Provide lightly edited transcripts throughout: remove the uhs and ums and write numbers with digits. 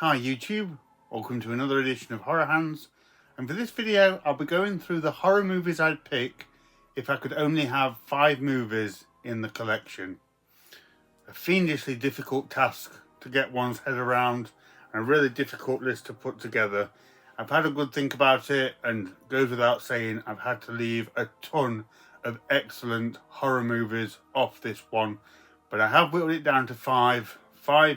Hi YouTube, welcome to another edition of Horror Hands, and for this video I'll be going through the horror movies I'd pick if I could only have 5 movies in the collection. A fiendishly difficult task to get one's head around and a really difficult list to put together. I've had a good think about it, and goes without saying I've had to leave a ton of excellent horror movies off this one, but I have whittled it down to 5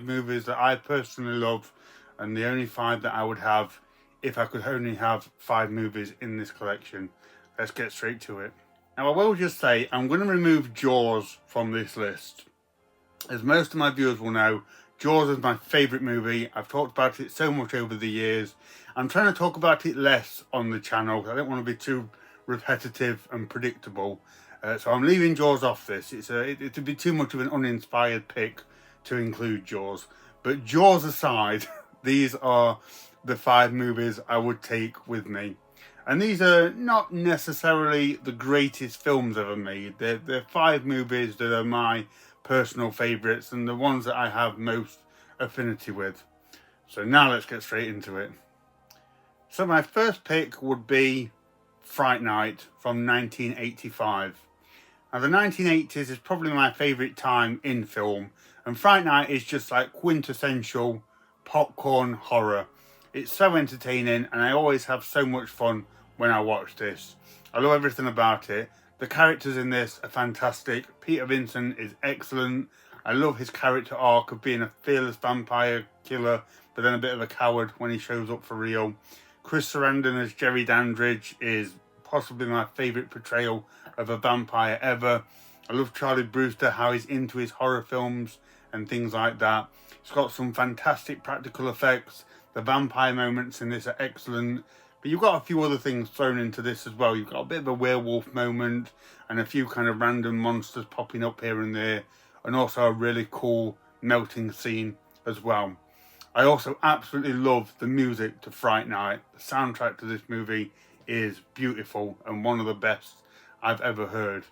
movies that I personally love, and the only 5 that I would have if I could only have 5 movies in this collection. Let's get straight to it. Now I will just say I'm going to remove Jaws from this list. As most of my viewers will know, Jaws is my favourite movie. I've talked about it so much over the years. I'm trying to talk about it less on the channel because I don't want to be too repetitive and predictable. So I'm leaving Jaws off this. It'd be too much of an uninspired pick to include Jaws. But Jaws aside, these are the 5 movies I would take with me. And these are not necessarily the greatest films ever made. They're 5 movies that are my personal favourites and the ones that I have most affinity with. So now let's get straight into it. So my first pick would be Fright Night from 1985. Now the 1980s is probably my favourite time in film, and Fright Night is just like quintessential popcorn horror. It's so entertaining and I always have so much fun when I watch this. I love everything about it. The characters in this are fantastic. Peter Vincent is excellent. I love his character arc of being a fearless vampire killer, but then a bit of a coward when he shows up for real. Chris Sarandon as Jerry Dandridge is possibly my favourite portrayal of a vampire ever. I love Charlie Brewster, how he's into his horror films and things like that. It's got some fantastic practical effects. The vampire moments in this are excellent. But you've got a few other things thrown into this as well. You've got a bit of a werewolf moment and a few kind of random monsters popping up here and there. And also a really cool melting scene as well. I also absolutely love the music to Fright Night. The soundtrack to this movie is beautiful and one of the best I've ever heard.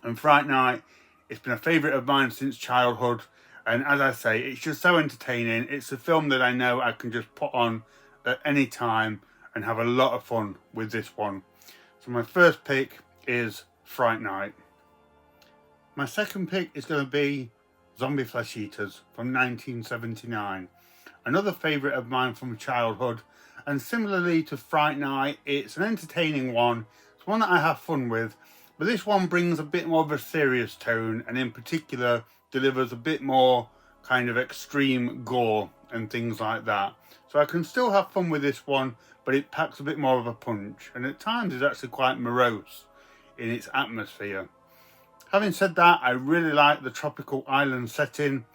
And Fright Night, it's been a favourite of mine since childhood. And as I say, it's just so entertaining. It's a film that I know I can just put on at any time and have a lot of fun with this one. So my first pick is Fright Night. My second pick is going to be Zombie Flesh Eaters from 1979. Another favourite of mine from childhood, and similarly to Fright Night, it's an entertaining one. It's one that I have fun with, but this one brings a bit more of a serious tone, and in particular delivers a bit more kind of extreme gore and things like that. So I can still have fun with this one, but it packs a bit more of a punch, and at times is actually quite morose in its atmosphere. Having said that, I really like the tropical island setting.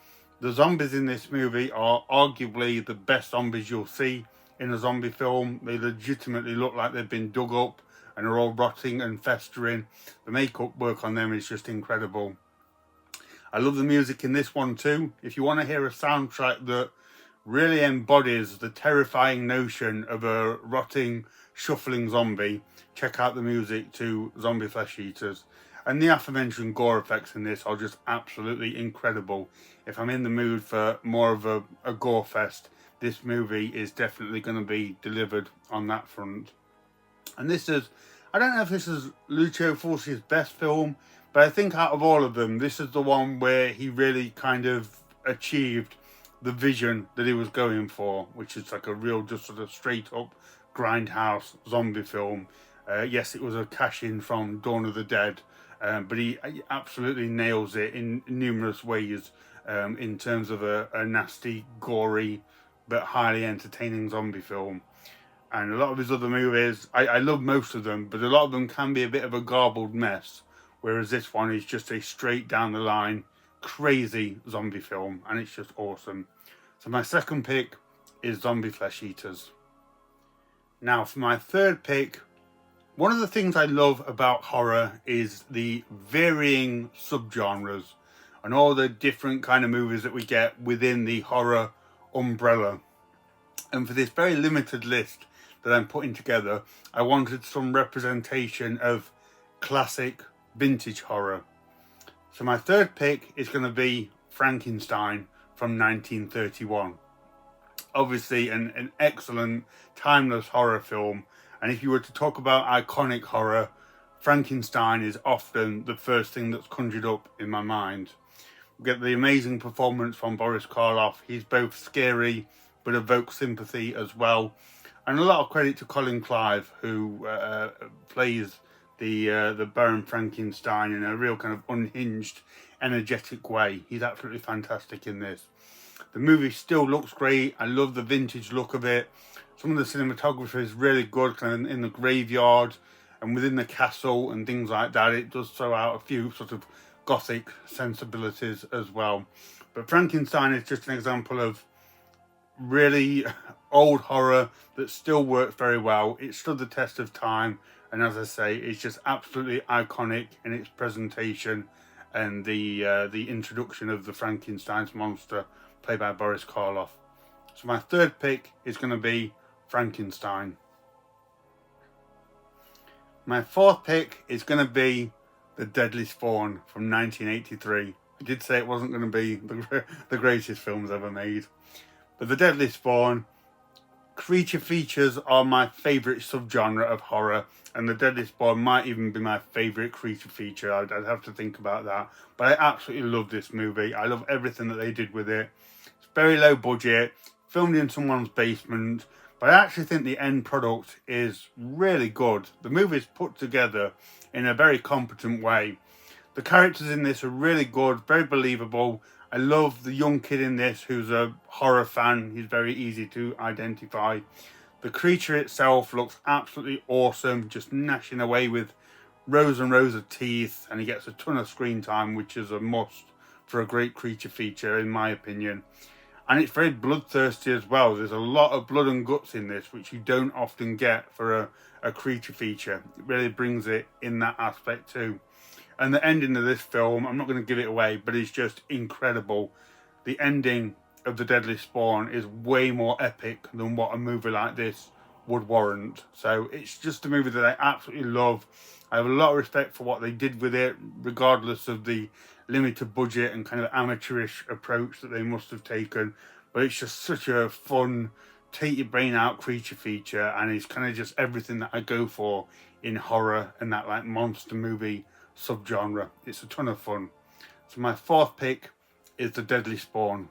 The zombies in this movie are arguably the best zombies you'll see in a zombie film. They legitimately look like they've been dug up and are all rotting and festering. The makeup work on them is just incredible. I love the music in this one too. If you want to hear a soundtrack that really embodies the terrifying notion of a rotting, shuffling zombie, check out the music to Zombie Flesh Eaters. And the aforementioned gore effects in this are just absolutely incredible. If I'm in the mood for more of a gore fest, this movie is definitely going to be delivered on that front. And this is, I don't know if this is Lucio Fulci's best film, but I think out of all of them, this is the one where he really kind of achieved the vision that he was going for, which is like a real just sort of straight up grindhouse zombie film. Yes, it was a cash-in from Dawn of the Dead, but he absolutely nails it in numerous ways in terms of a nasty, gory, but highly entertaining zombie film. And a lot of his other movies, I love most of them, but a lot of them can be a bit of a garbled mess, whereas this one is just a straight down the line, crazy zombie film, and it's just awesome. So my second pick is Zombie Flesh Eaters. Now for my third pick, one of the things I love about horror is the varying subgenres and all the different kind of movies that we get within the horror umbrella. And for this very limited list that I'm putting together, I wanted some representation of classic vintage horror. So my third pick is going to be Frankenstein from 1931. obviously an excellent, timeless horror film. And if you were to talk about iconic horror, Frankenstein is often the first thing that's conjured up in my mind. We get the amazing performance from Boris Karloff. He's both scary but evokes sympathy as well. And a lot of credit to Colin Clive, who plays the Baron Frankenstein in a real kind of unhinged, energetic way. He's absolutely fantastic in this. The movie still looks great. I love the vintage look of it. Some of the cinematography is really good, kind of in the graveyard and within the castle and things like that. It does throw out a few sort of gothic sensibilities as well. But Frankenstein is just an example of really old horror that still works very well. It stood the test of time, and as I say, it's just absolutely iconic in its presentation and the introduction of the Frankenstein's monster played by Boris Karloff. So my third pick is going to be Frankenstein. My fourth pick is going to be The Deadly Spawn from 1983. I did say it wasn't going to be the greatest films ever made. But The Deadly Spawn, creature features are my favourite subgenre of horror, and The Deadly Spawn might even be my favourite creature feature. I'd have to think about that. But I absolutely love this movie. I love everything that they did with it. It's very low budget, filmed in someone's basement, but I actually think the end product is really good. The movie's put together in a very competent way. The characters in this are really good, very believable. I love the young kid in this who's a horror fan. He's very easy to identify. The creature itself looks absolutely awesome, just gnashing away with rows and rows of teeth, and he gets a ton of screen time, which is a must for a great creature feature, in my opinion. And it's very bloodthirsty as well. There's a lot of blood and guts in this, which you don't often get for a creature feature. It really brings it in that aspect too. And the ending of this film, I'm not going to give it away, but it's just incredible. The ending of The Deadly Spawn is way more epic than what a movie like this would warrant. So it's just a movie that I absolutely love. I have a lot of respect for what they did with it, regardless of the limited budget and kind of amateurish approach that they must have taken. But it's just such a fun, take your brain out creature feature, and it's kind of just everything that I go for in horror and that like monster movie subgenre. It's a ton of fun. So my fourth pick is The Deadly Spawn.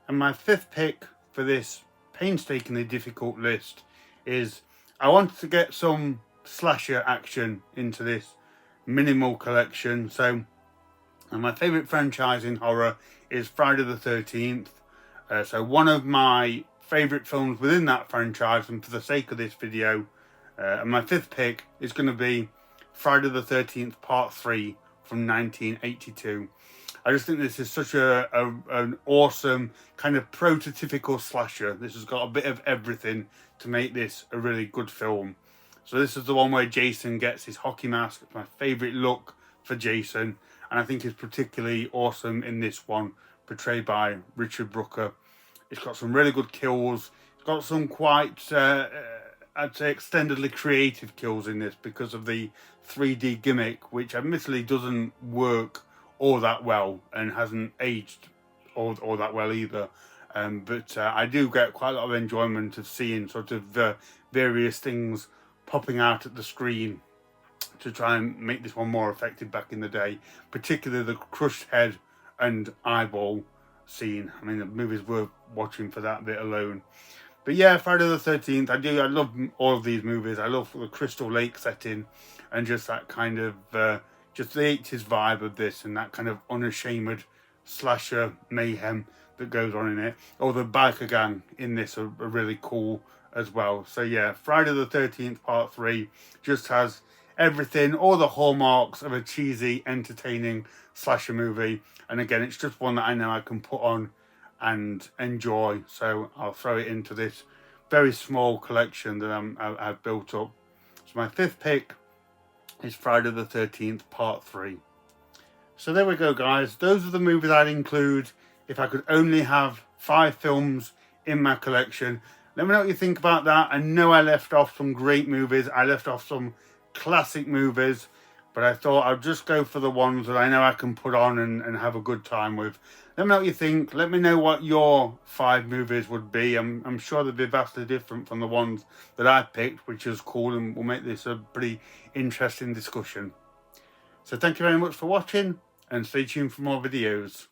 And my fifth pick for this painstakingly difficult list is I wanted to get some slasher action into this minimal collection. So and my favourite franchise in horror is Friday the 13th. So one of my favourite films within that franchise, and for the sake of this video, and my fifth pick is going to be Friday the 13th Part 3 from 1982. I just think this is such an awesome kind of prototypical slasher. This has got a bit of everything to make this a really good film. So this is the one where Jason gets his hockey mask. It's my favourite look for Jason, and I think it's particularly awesome in this one, portrayed by Richard Brooker. It's got some really good kills. It's got some quite, I'd say, extendedly creative kills in this because of the 3D gimmick, which admittedly doesn't work all that well and hasn't aged all that well either. But I do get quite a lot of enjoyment of seeing sort of various things popping out at the screen to try and make this one more effective back in the day, particularly the crushed head and eyeball scene. I mean, the movie's worth watching for that bit alone. But yeah, Friday the 13th, I love all of these movies. I love the Crystal Lake setting and just that kind of, just the 80s vibe of this and that kind of unashamed slasher mayhem that goes on in it. Or the biker gang in this are really cool as well. So yeah, Friday the 13th Part 3 just has everything, all the hallmarks of a cheesy, entertaining slasher movie. And again, it's just one that I know I can put on and enjoy. So I'll throw it into this very small collection that I've built up. So my fifth pick is Friday the 13th Part 3. So there we go, guys. Those are the movies I'd include if I could only have 5 films in my collection. Let me know what you think about that. I know I left off some great movies. I left off some classic movies. but I thought I'd just go for the ones that I know I can put on and have a good time with. Let me know what you think. Let me know what your 5 movies would be. I'm sure they'd be vastly different from the ones that I picked, which is cool, and will make this a pretty interesting discussion. So thank you very much for watching, and stay tuned for more videos.